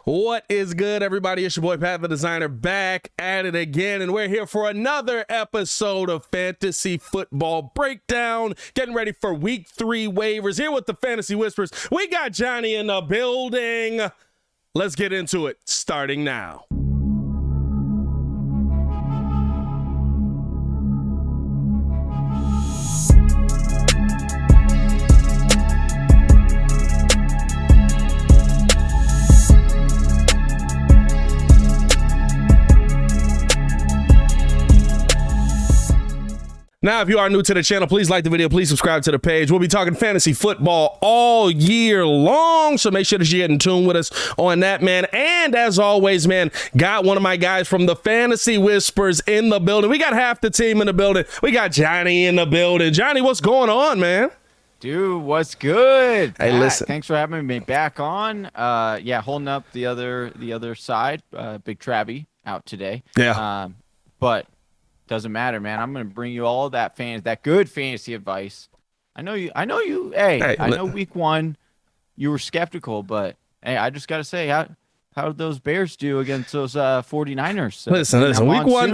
What is good, everybody? It's your boy Pat the Designer back at it again, and we're here for another episode of Fantasy Football Breakdown. Getting ready for Week 3 waivers here with the Fantasy Whispers. We got Johnny in the building. Let's get into it, starting now. Now, if you are new to the channel, please like the video. Please subscribe to the page. We'll be talking fantasy football all year long, so make sure that you get in tune with us on that, man. And as always, man, got one of my guys from the Fantasy Whispers in the building. We got half the team in the building. We got Johnny in the building. Johnny, what's going on, man? Dude, what's good? Hey, listen. Thanks for having me back on. Yeah, holding up the other side. Big Travie out today. Yeah. But doesn't matter, man. I'm gonna bring you all that good fantasy advice. I know you. Hey, I know week 1 you were skeptical, but hey, I just gotta say, how did those Bears do against those 49ers? Listen.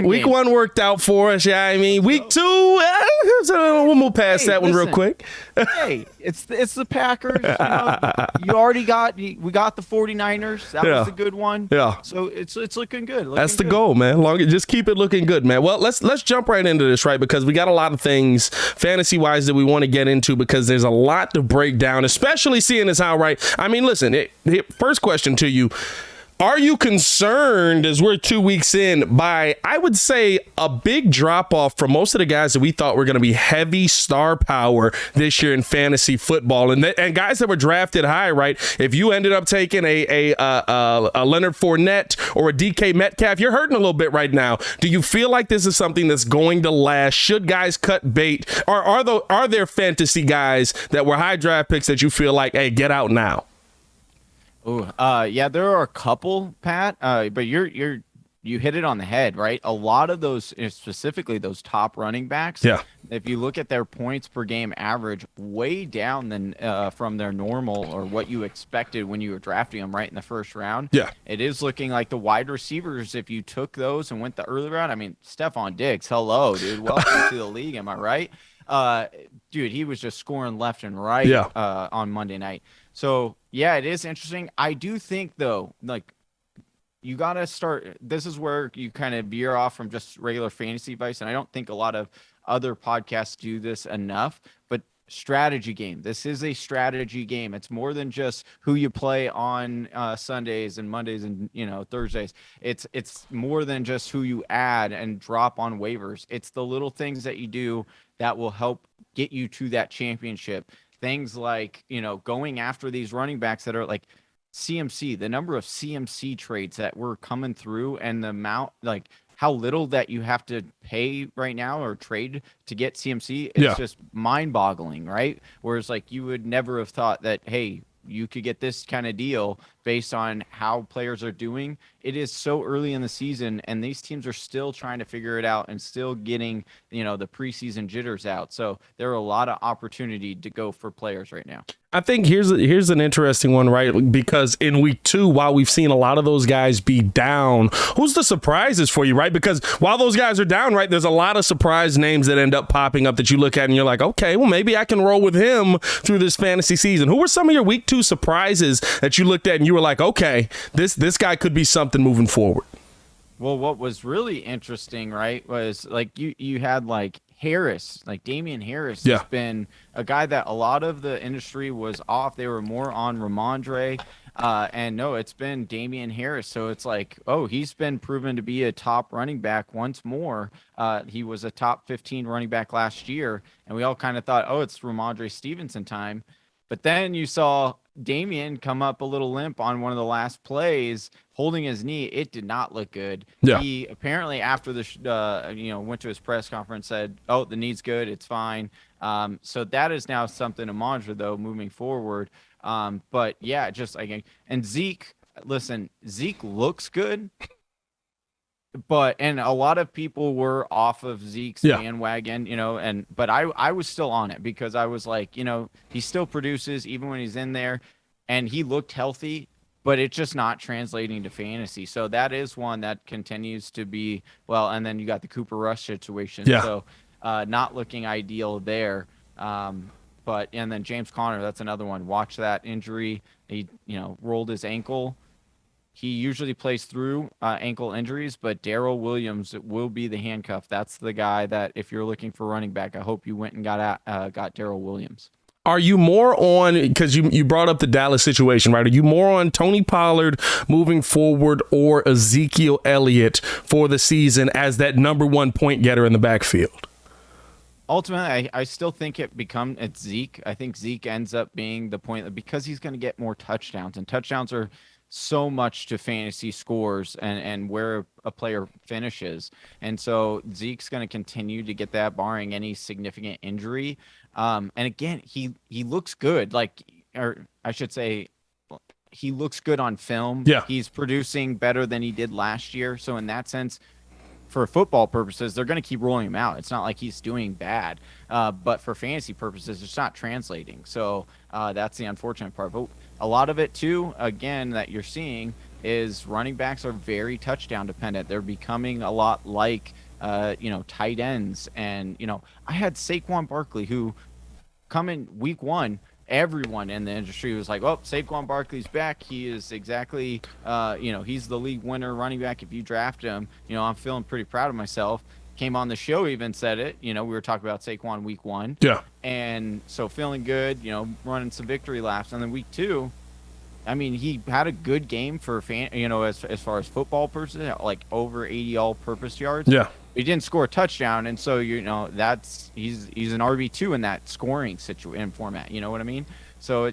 Week one worked out for us. Yeah, I mean, week 2, we'll move past that one real quick. Hey, it's the Packers. We got the 49ers. That was a good one. Yeah. So it's looking good. That's the goal, man. Just keep it looking good, man. Well, let's jump right into this, right? Because we got a lot of things fantasy-wise that we want to get into because there's a lot to break down, especially seeing as how, right? I mean, listen, first question to you. Are you concerned, as we're 2 weeks in, by, I would say, a big drop-off from most of the guys that we thought were going to be heavy star power this year in fantasy football? And guys that were drafted high, right? If you ended up taking a Leonard Fournette or a DK Metcalf, you're hurting a little bit right now. Do you feel like this is something that's going to last? Should guys cut bait? Or are there fantasy guys that were high draft picks that you feel like, hey, get out now? Yeah, there are a couple, Pat, but you hit it on the head, right? A lot of those, specifically those top running backs, yeah. If you look at their points per game average, way down than from their normal or what you expected when you were drafting them right in the first round. Yeah, it is looking like the wide receivers, if you took those and went the early round, I mean, Stephon Diggs, hello, dude, welcome to the league, am I right? Dude, he was just scoring left and right on Monday night. So, yeah, it is interesting. I do think, though, like, you got to start – this is where you kind of veer off from just regular fantasy advice, and I don't think a lot of other podcasts do this enough, but strategy game. This is a strategy game. It's more than just who you play on Sundays and Mondays and, Thursdays. It's more than just who you add and drop on waivers. It's the little things that you do that will help get you to that championship. Things like, going after these running backs that are like CMC, the number of CMC trades that were coming through and the amount, like how little that you have to pay right now or trade to get CMC. It's just mind boggling, right? Whereas like you would never have thought that, hey, you could get this kind of deal based on how players are doing. It is so early in the season, and these teams are still trying to figure it out and still getting, the preseason jitters out. So there are a lot of opportunity to go for players right now. I think here's an interesting one, right? Because in week 2, while we've seen a lot of those guys be down, who's the surprises for you, right? Because while those guys are down, right, there's a lot of surprise names that end up popping up that you look at and you're like, okay, well, maybe I can roll with him through this fantasy season. Who were some of your week 2 surprises that you looked at and you were like, okay, this guy could be something moving forward? Well, what was really interesting, right, was like you had like Harris, like Damian Harris has been a guy that a lot of the industry was off. They were more on Ramondre. And no, it's been Damian Harris. So it's like, oh, he's been proven to be a top running back once more. He was a top 15 running back last year. And we all kind of thought, oh, it's Ramondre Stevenson time. But then you saw Damian come up a little limp on one of the last plays, holding his knee. It did not look good. Yeah. He apparently after the went to his press conference, said, "Oh, the knee's good. It's fine." So that is now something to monitor though moving forward. But yeah, just like, and Zeke, listen, Zeke looks good. And a lot of people were off of Zeke's bandwagon, but I was still on it because I was like, he still produces even when he's in there, and he looked healthy. but it's just not translating to fantasy. So that is one that continues to be, well, and then you got the Cooper Rush situation. Yeah. So not looking ideal there. But and then James Conner, that's another one. Watch that injury. He, rolled his ankle. He usually plays through ankle injuries, but Darrell Williams will be the handcuff. That's the guy that if you're looking for running back, I hope you went and got Darrell Williams. Are you more on, because you brought up the Dallas situation, right? Are you more on Tony Pollard moving forward or Ezekiel Elliott for the season as that number one point getter in the backfield? Ultimately, I still think it's Zeke. I think Zeke ends up being the point because he's going to get more touchdowns, and touchdowns are so much to fantasy scores and where a player finishes. And so Zeke's going to continue to get that barring any significant injury. And again, he looks good. Or I should say, he looks good on film. Yeah. He's producing better than he did last year. So in that sense, for football purposes, they're going to keep rolling him out. It's not like he's doing bad. But for fantasy purposes, it's not translating. So that's the unfortunate part. But a lot of it, too, again, that you're seeing is running backs are very touchdown dependent. They're becoming a lot like tight ends. And, I had Saquon Barkley, who come in week one, everyone in the industry was like, oh, Saquon Barkley's back. He is exactly, he's the league winner running back. If you draft him, I'm feeling pretty proud of myself. Came on the show, even said it. We were talking about Saquon week one. Yeah. And so feeling good, running some victory laps. And then week two, I mean, he had a good game for as far as football purposes, like over 80 all-purpose yards. Yeah. He didn't score a touchdown, and so that's he's an RB2 in that scoring situation format. You know what I mean? So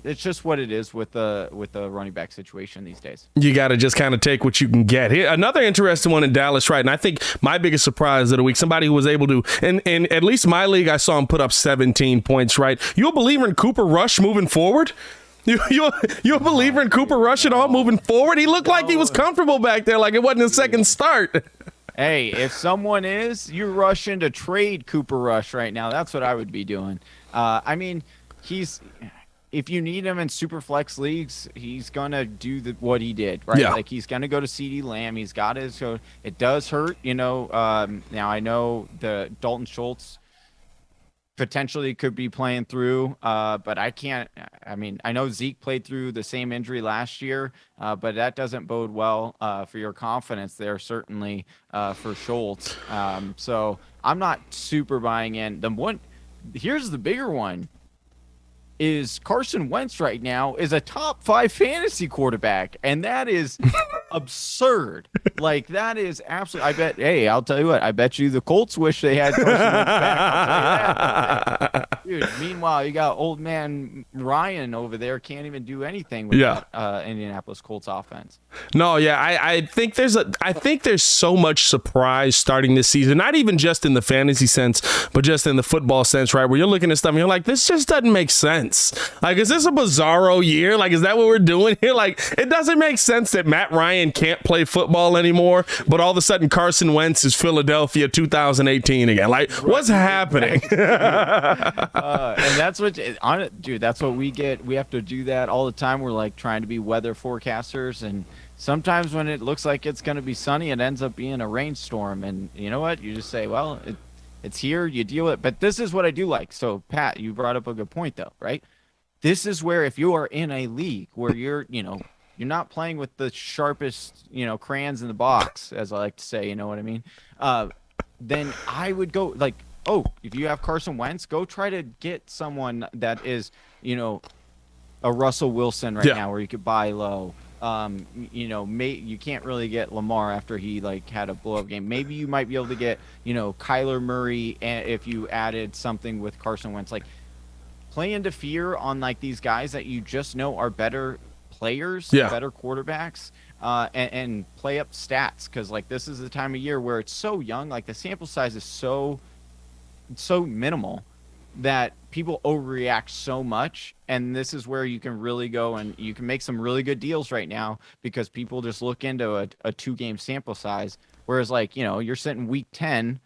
it's just what it is with the running back situation these days. You got to just kind of take what you can get. Here, another interesting one in Dallas, right? And I think my biggest surprise of the week, somebody who was able to, in at least my league, I saw him put up 17 points, right? You a believer in Cooper Rush moving forward? You a believer in Cooper Rush at all moving forward? He looked like he was comfortable back there, like it wasn't his second start. Hey, if someone is, you're rushing to trade Cooper Rush right now. That's what I would be doing. I mean, if you need him in super flex leagues, he's gonna do what he did, right? Yeah. Like he's gonna go to CeeDee Lamb. He's got his. So it does hurt, Now I know the Dalton Schultz potentially could be playing through, but I can't. I mean, I know Zeke played through the same injury last year, but that doesn't bode well for your confidence there, certainly for Schultz. So I'm not super buying in. Here's the bigger one. Is Carson Wentz right now is a top 5 fantasy quarterback, and that is absurd. Like that is absolutely. I'll tell you what. I bet you the Colts wish they had Carson Wentz back. I'll tell you that. Dude. Meanwhile, you got old man Ryan over there can't even do anything with that Indianapolis Colts offense. No, yeah, I think there's so much surprise starting this season. Not even just in the fantasy sense, but just in the football sense, right? Where you're looking at stuff and you're like, this just doesn't make sense. Like, is this a bizarro year? Like, is that what we're doing here? Like, it doesn't make sense that Matt Ryan can't play football anymore, but all of a sudden Carson Wentz is Philadelphia 2018 again. Like, what's happening? And that's dude, that's what we get. We have to do that all the time. We're like trying to be weather forecasters, and sometimes when it looks like it's going to be sunny, it ends up being a rainstorm. And you know what? You just say, well, it's here, you deal with it. But this is what I do like. So, Pat, you brought up a good point, though, right? This is where if you are in a league where you're not playing with the sharpest, crayons in the box, as I like to say, you know what I mean? Then I would go like, if you have Carson Wentz, go try to get someone that is, a Russell Wilson now where you could buy low. You can't really get Lamar after he had a blow-up game. Maybe you might be able to get, Kyler Murray if you added something with Carson Wentz. Like, play into fear on these guys that you just know are better players, better quarterbacks, and play up stats because this is the time of year where it's so young. Like the sample size is so minimal that people overreact so much, and this is where you can really go and you can make some really good deals right now because people just look into a 2-game sample size, whereas you're sitting week 10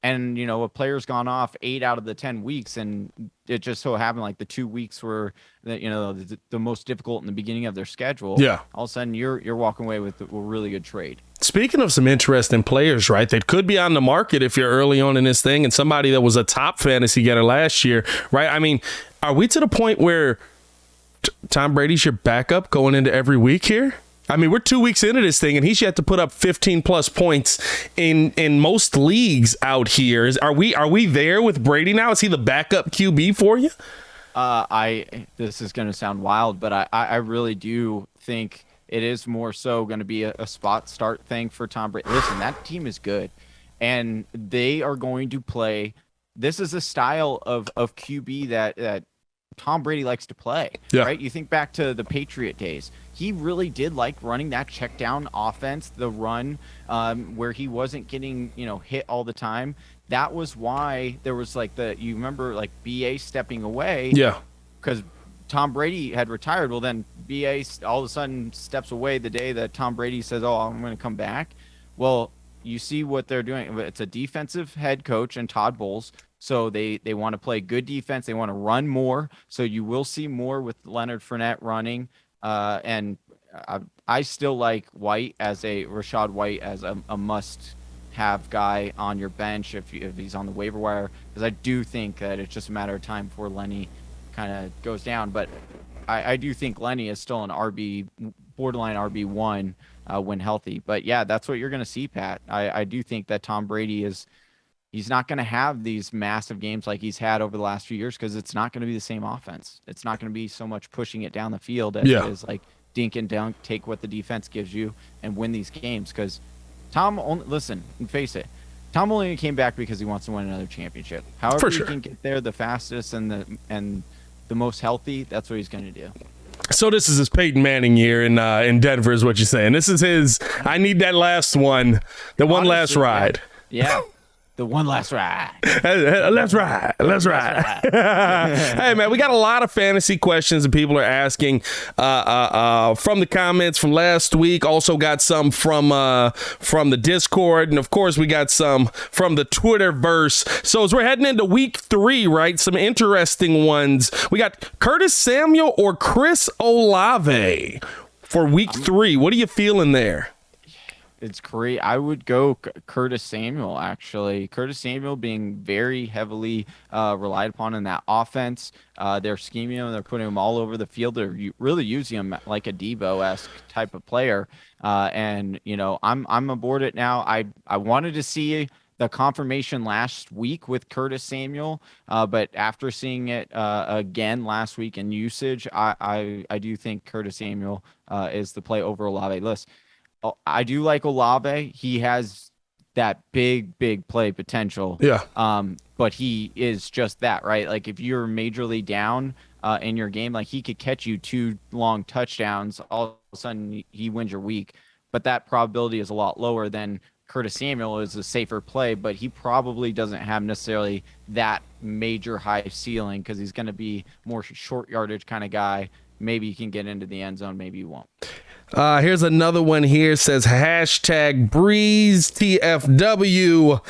And, a player's gone off 8 out of the 10 weeks, and it just so happened like the 2 weeks were, the most difficult in the beginning of their schedule. Yeah. All of a sudden, you're walking away with a really good trade. Speaking of some interesting players, right, that could be on the market if you're early on in this thing, and somebody that was a top fantasy getter last year, right? I mean, are we to the point where Tom Brady's your backup going into every week here? I mean, we're 2 weeks into this thing, and he's yet to put up 15-plus points in most leagues out here. Are we there with Brady now? Is he the backup QB for you? This is going to sound wild, but I really do think it is more so going to be a spot start thing for Tom Brady. Listen, that team is good, and they are going to play. This is a style of QB that Tom Brady likes to play, right? You think back to the Patriot days. He really did like running that check down offense, the run, where he wasn't getting, hit all the time. That was why there was you remember BA stepping away. Yeah. Because Tom Brady had retired. Well, then BA all of a sudden steps away the day that Tom Brady says, "Oh, I'm going to come back." Well, you see what they're doing. It's a defensive head coach and Todd Bowles. So they want to play good defense. They want to run more. So you will see more with Leonard Fournette running. And I still like Rashad White as a must-have guy on your bench if he's on the waiver wire, because I do think that it's just a matter of time before Lenny kind of goes down. But I do think Lenny is still an borderline RB1 when healthy. But yeah, that's what you're going to see, Pat. I do think that Tom Brady he's not going to have these massive games like he's had over the last few years, because it's not going to be the same offense. It's not going to be so much pushing it down the field as it is dink and dunk, take what the defense gives you and win these games. Because listen and face it, Tom only came back because he wants to win another championship. However he can get there the fastest and the most healthy, that's what he's going to do. So this is his Peyton Manning year in Denver is what you're saying. This is his, I need that last one, one last ride. Yeah. The one last ride. Let's ride. Hey, man, we got a lot of fantasy questions that people are asking from the comments from last week. Also got some from the Discord. And, of course, we got some from the Twitterverse. So as we're heading into week 3, right, some interesting ones. We got Curtis Samuel or Chris Olave for week 3. What are you feeling there? It's great. I would go Curtis Samuel, actually. Curtis Samuel being very heavily relied upon in that offense. They're scheming him. They're putting him all over the field. They're really using him like a Debo-esque type of player. And, I'm aboard it now. I wanted to see the confirmation last week with Curtis Samuel, but after seeing it again last week in usage, I do think Curtis Samuel is the play over Olave. Listen, I do like Olave. He has that big play potential. Yeah. But he is just that, right? Like if you're majorly down in your game, like he could catch you 2 long touchdowns. All of a sudden he wins your week. But that probability is a lot lower than Curtis Samuel is a safer play, but he probably doesn't have necessarily that major high ceiling because he's going to be more short yardage kind of guy. Maybe you can get into the end zone. Maybe you won't. Here's another one here. It says hashtag Breeze TFW.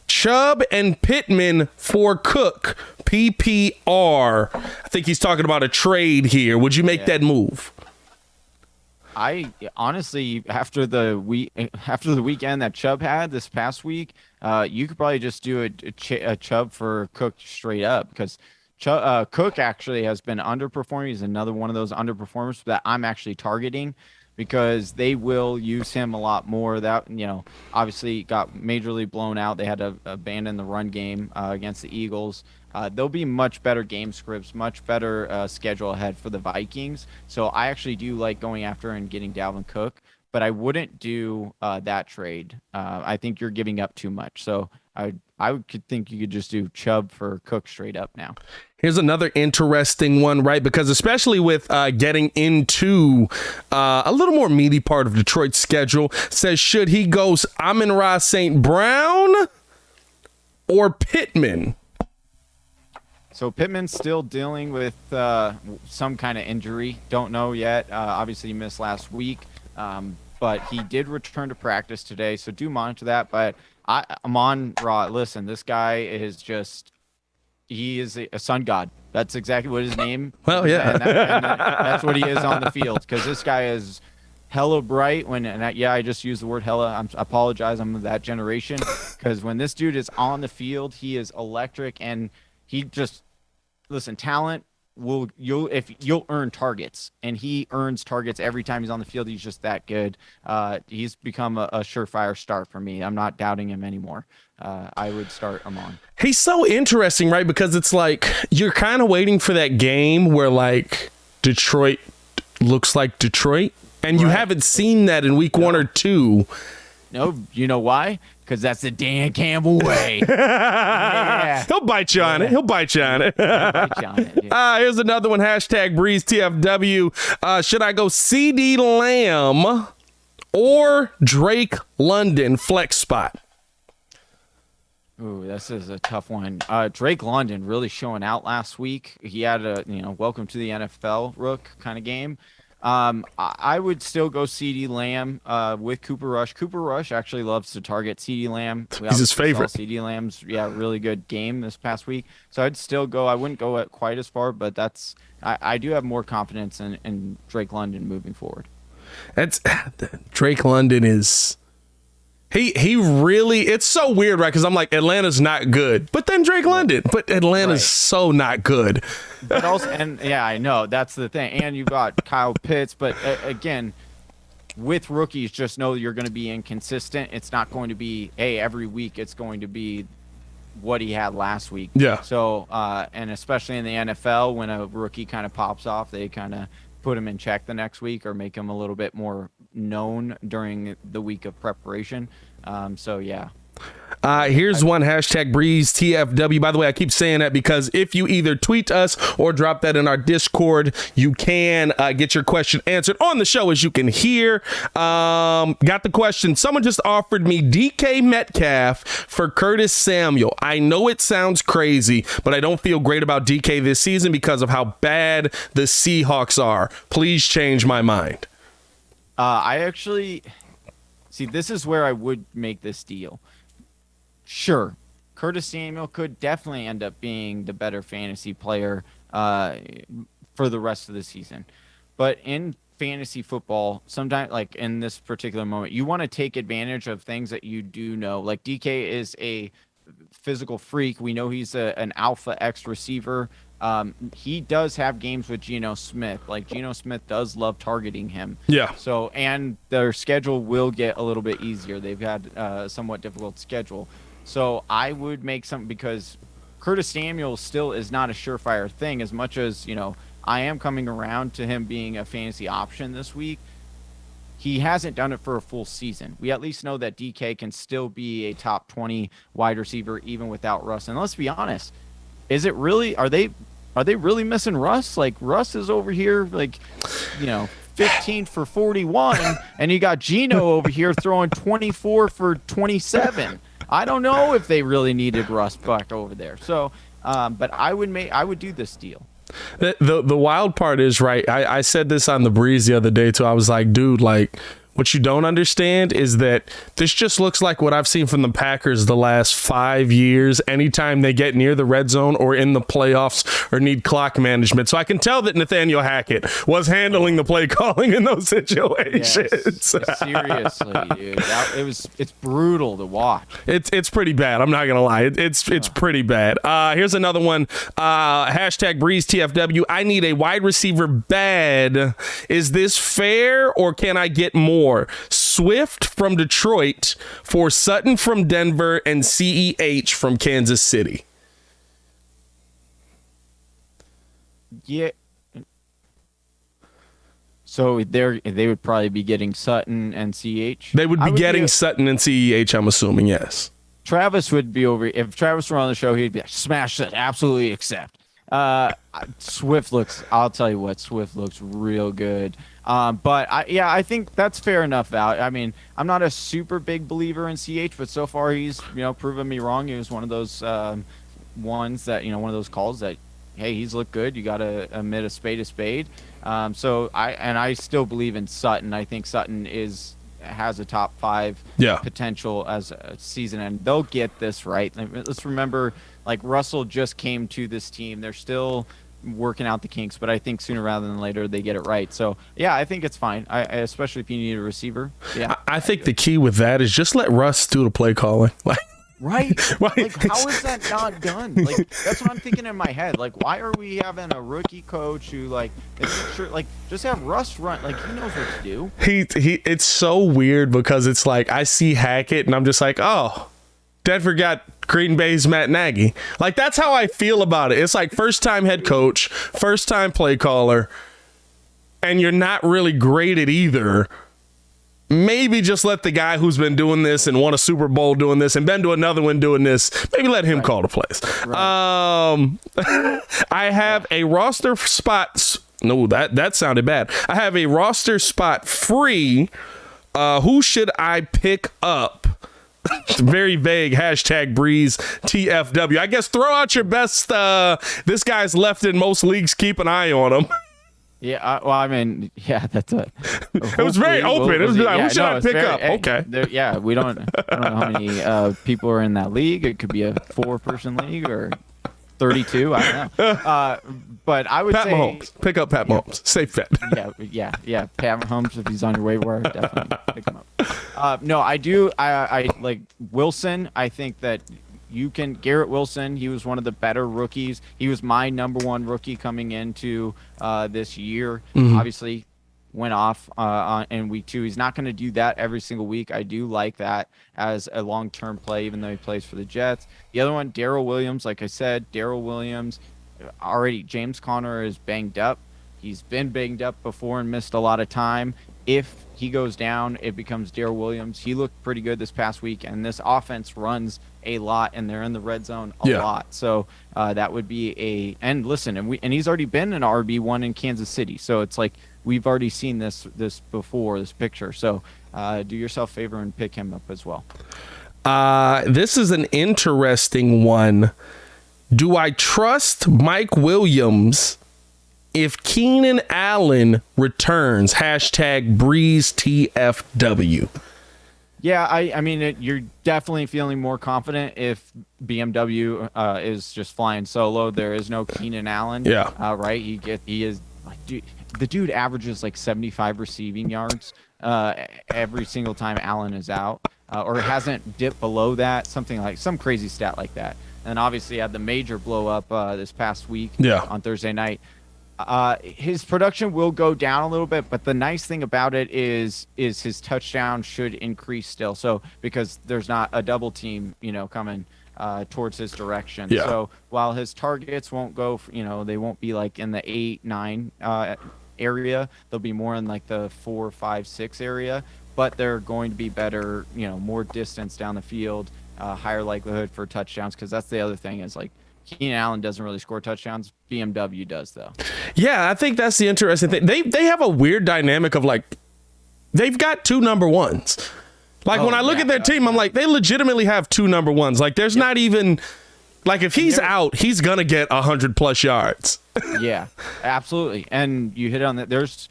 Chubb and Pittman for Cook. PPR. I think he's talking about a trade here. Would you make that move? I honestly, after the weekend that Chubb had this past week, you could probably just do a Chubb for Cook straight up, because Cook actually has been underperforming. He's another one of those underperformers that I'm actually targeting, because they will use him a lot more. That, obviously got majorly blown out. They had to abandon the run game against the Eagles. There'll be much better game scripts, much better schedule ahead for the Vikings. So I actually do like going after and getting Dalvin Cook, but I wouldn't do that trade. I think you're giving up too much. So I could think you could just do Chubb for Cook straight up now. Here's another interesting one, right? Because especially with getting into a little more meaty part of Detroit's schedule, says, should he go Amon-Ra St. Brown or Pittman? So Pittman's still dealing with some kind of injury. Don't know yet. Obviously, he missed last week. But he did return to practice today, so do monitor that. But Amon-Ra, listen, this guy is just, he is a sun god. That's exactly what his name. Well, yeah. And that's what he is on the field, because this guy is hella bright. I just used the word hella. I apologize. I'm of that generation, because when this dude is on the field, he is electric, and he just, listen, talent. You'll earn targets, and he earns targets every time he's on the field. He's just that good. He's become a surefire start for me. I'm not doubting him anymore. I would start him on. He's so interesting, right? Because it's like you're kind of waiting for that game where like Detroit looks like Detroit, and you haven't seen that in week 1 or 2. No, you know why? Because that's the Dan Campbell way. Yeah. He'll bite you on it. He'll bite you on it. Here's another one. Hashtag Breeze TFW. Should I go CD Lamb or Drake London flex spot? Ooh, this is a tough one. Drake London really showing out last week. He had a welcome to the NFL rook kind of game. I would still go CD Lamb with Cooper Rush. Cooper Rush actually loves to target CD Lamb. He's his favorite. CD Lamb's really good game this past week. So I'd still go. I wouldn't go quite as far, but I do have more confidence in Drake London moving forward. Drake London is. He really, it's so weird, right? Because I'm like, Atlanta's not good, but then Drake London, but Atlanta's so not good. But also, I know that's the thing. And you've got Kyle Pitts, but again, with rookies, just know you're going to be inconsistent. It's not going to be, every week. It's going to be what he had last week. Yeah. So, and especially in the NFL, when a rookie kind of pops off, they kind of put him in check the next week or make him a little bit more known during the week of preparation. Here's one. Hashtag Breeze TFW. By the way, I keep saying that because if you either tweet us or drop that in our Discord, you can get your question answered on the show, as you can hear. Got the question. Someone just offered me DK Metcalf for Curtis Samuel. I know it sounds crazy, but I don't feel great about DK this season because of how bad the Seahawks are. Please change my mind. I actually see, this is where I would make this deal. Sure, Curtis Samuel could definitely end up being the better fantasy player for the rest of the season. But in fantasy football, sometimes, like in this particular moment, you want to take advantage of things that you do know. Like DK is a physical freak. We know he's an alpha X receiver. He does have games with Geno Smith. Like Geno Smith does love targeting him. Yeah. So, and their schedule will get a little bit easier. They've had a somewhat difficult schedule. So I would make something, because Curtis Samuel still is not a surefire thing, as much as, I am coming around to him being a fantasy option this week. He hasn't done it for a full season. We at least know that DK can still be a top 20 wide receiver even without Russ. And let's be honest, is it really, are they really missing Russ? Like, Russ is over here, 15 for 41, and you got Geno over here throwing 24 for 27. I don't know if they really needed Russ back over there. So, but I would do this deal. The wild part is, right, I said this on the Breeze the other day too. I was like, dude, like, what you don't understand is that this just looks like what I've seen from the Packers the last 5 years. Anytime they get near the red zone or in the playoffs or need clock management. So I can tell that Nathaniel Hackett was handling the play calling in those situations. Yes, seriously, dude. It's brutal to watch. It's pretty bad. I'm not going to lie. It's pretty bad. Here's another one. Hashtag Breeze TFW. I need a wide receiver bad. Is this fair, or can I get more? Swift from Detroit for Sutton from Denver and CEH from Kansas City. Yeah. So they would probably be getting Sutton and CEH. They would be getting Sutton and CEH, I'm assuming, yes. Travis would be over. If Travis were on the show, he'd be like, smash it, absolutely accept. Swift looks, I'll tell you what, Swift looks real good. But I think that's fair enough out. I mean, I'm not a super big believer in CH, but so far he's, proven me wrong. He was one of those ones that, one of those calls that, hey, he's looked good. You got to admit a spade. So I still believe in Sutton. I think Sutton has a top 5 potential as a season, and they'll get this right. Let's remember, like, Russell just came to this team. They're still working out the kinks, but I think sooner rather than later they get it right. So yeah, I think it's fine. Especially if you need a receiver. Yeah, I think the key with that is just let Russ do the play calling. Right. Like, how is that not done? Like, that's what I'm thinking in my head. Like, why are we having a rookie coach who, like, just have Russ run? Like, he knows what to do. It's so weird because it's like I see Hackett and I'm just like, oh, Denver got Green Bay's Matt Nagy. Like, that's how I feel about it. It's like first time head coach, first time play caller, and you're not really great at either. Maybe just let the guy who's been doing this and won a Super Bowl doing this and been to another one doing this, maybe let him call the plays. Right. I have a roster spot. No, that sounded bad. I have a roster spot free. Who should I pick up? It's very vague. Hashtag Breeze TFW. I guess throw out your best. This guy's left in most leagues. Keep an eye on him. Yeah, well, I mean, yeah, that's it was very open. It was like, who should I pick up? Okay. Yeah, I don't know how many people are in that league. It could be a 4-person league or 32. I don't know. But I would say Mahomes. Pick up Pat Mahomes. Safe bet. Yeah. Pat Mahomes, if he's on your waiver wire, definitely pick him up. No, I do. I like Wilson. I think that Garrett Wilson, he was one of the better rookies. He was my number 1 rookie coming into this year. Obviously went off in week 2. He's not going to do that every single week. I do like that as a long-term play, even though he plays for the Jets. The other one, Darrell Williams, like I said, already James Conner is banged up. He's been banged up before and missed a lot of time. If he goes down, it becomes Darrell Williams. He looked pretty good this past week, and this offense runs a lot, and they're in the red zone a lot. So that would be and listen, and he's already been an RB1 in Kansas City. So it's like we've already seen this before, this picture. So do yourself a favor and pick him up as well. This is an interesting one. Do I trust Mike Williams if Keenan Allen returns? Hashtag Breeze TFW. Yeah, I mean, you're definitely feeling more confident if BMW is just flying solo. There is no Keenan Allen. Yeah. Right. He is like, the dude averages like 75 receiving yards every single time Allen is out, or hasn't dipped below that. Some crazy stat like that. And obviously had the major blow up this past week on Thursday night. His production will go down a little bit, but the nice thing about it is his touchdown should increase still. So because there's not a double team, coming towards his direction. Yeah. So while his targets won't go, they won't be like in the 8-9 area. They'll be more in like the 4, 5, 6 area, but they're going to be better, more distance down the field, higher likelihood for touchdowns. Because that's the other thing is like, Keenan Allen doesn't really score touchdowns. BMW does, though. Yeah, I think that's the interesting thing. They have a weird dynamic of like, they've got 2 number 1s. Like when I look at their team, I'm like, they legitimately have 2 number 1s. Like there's not even like if he's out, he's gonna get 100+ yards. Yeah, absolutely. And you hit on that. There's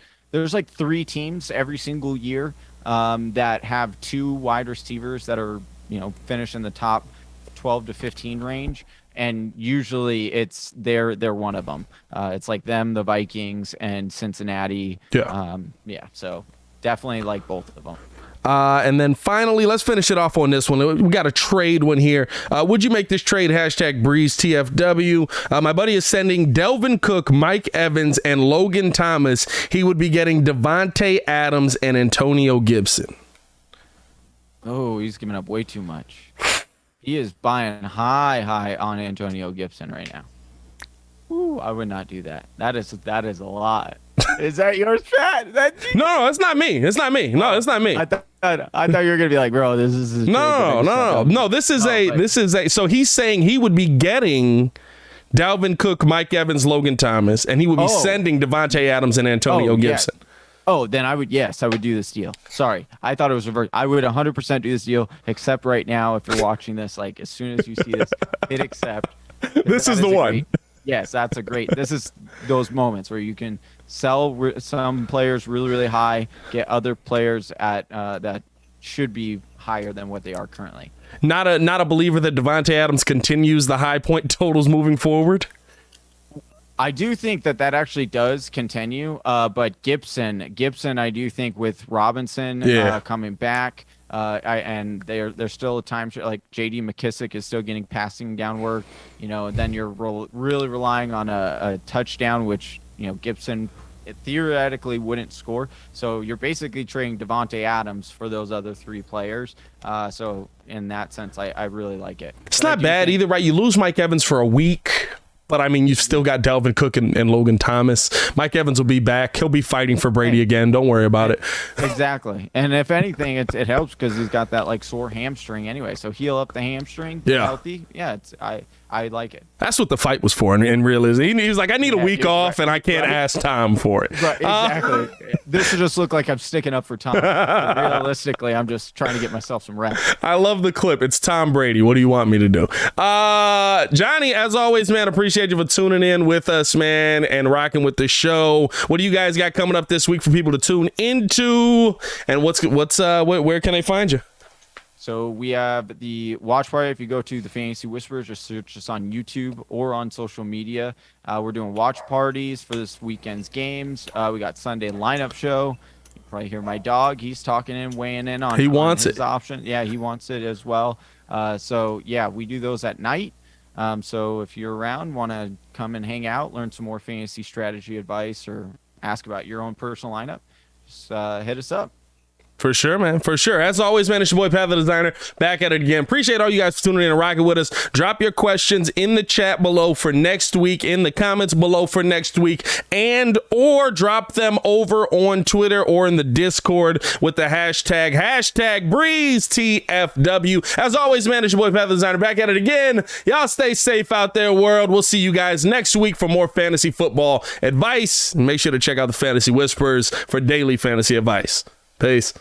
like 3 teams every single year that have 2 wide receivers that are finish in the top 12 to 15 range. And usually they're one of them. It's like them, the Vikings, and Cincinnati. Yeah. So definitely like both of them. And then finally, let's finish it off on this one. We got a trade one here. Would you make this trade? Hashtag Breeze TFW. My buddy is sending Delvin Cook, Mike Evans, and Logan Thomas. He would be getting Devontae Adams and Antonio Gibson. Oh, he's giving up way too much. He is buying high on Antonio Gibson right now. Ooh, I would not do that. That is a lot. Is that yours, Pat? No, it's not me. It's not me. No, it's not me. I thought you were gonna be like, bro, this is no. This is a. So he's saying he would be getting Dalvin Cook, Mike Evans, Logan Thomas, and he would be sending Devontae Adams and Antonio Gibson. Yeah. Oh, then I would do this deal. Sorry. I thought it was reversed. I would 100% do this deal, except right now, if you're watching this, like as soon as you see this, hit accept. This is the one. Yes, that's a great. This is those moments where you can sell some players really, really high, get other players at that should be higher than what they are currently. Not a believer that Davante Adams continues the high point totals moving forward. I do think that actually does continue, but Gibson, I do think with Robinson coming back, and they're still a time like J.D. McKissick is still getting passing down work, and then you're really relying on a touchdown, which Gibson theoretically wouldn't score. So you're basically trading Davante Adams for those other three players. So in that sense, I really like it. It's not bad either, right? You lose Mike Evans for a week. But, I mean, you've still got Dalvin Cook and Logan Thomas. Mike Evans will be back. He'll be fighting for Brady again. Don't worry about it. Exactly. And if anything, it helps because he's got that, sore hamstring anyway. So heal up the hamstring, healthy. Yeah, I like it. That's what the fight was for in realism. He was like, I need a week off, and I can't ask Tom for it. Right, exactly. This should just look like I'm sticking up for Tom. Realistically, I'm just trying to get myself some rest. I love the clip. It's Tom Brady. What do you want me to do? Johnny, as always, man, appreciate you for tuning in with us, man, and rocking with the show. What do you guys got coming up this week for people to tune into? And where can they find you? So we have the watch party. If you go to the Fantasy Whisperers, just search us on YouTube or on social media. We're doing watch parties for this weekend's games. We got Sunday lineup show. You probably hear my dog. He's talking and weighing in on his option. Yeah, he wants it as well. So yeah, we do those at night. So if you're around, want to come and hang out, learn some more fantasy strategy advice, or ask about your own personal lineup, just hit us up. For sure, man. For sure. As always, man, it's your boy, Pat the Designer, back at it again. Appreciate all you guys for tuning in and rocking with us. Drop your questions in the chat below for next week, in the comments below for next week, and or drop them over on Twitter or in the Discord with the hashtag Breeze TFW. As always, man, it's your boy, Pat the Designer, back at it again. Y'all stay safe out there, world. We'll see you guys next week for more fantasy football advice. Make sure to check out the Fantasy Whispers for daily fantasy advice. Peace.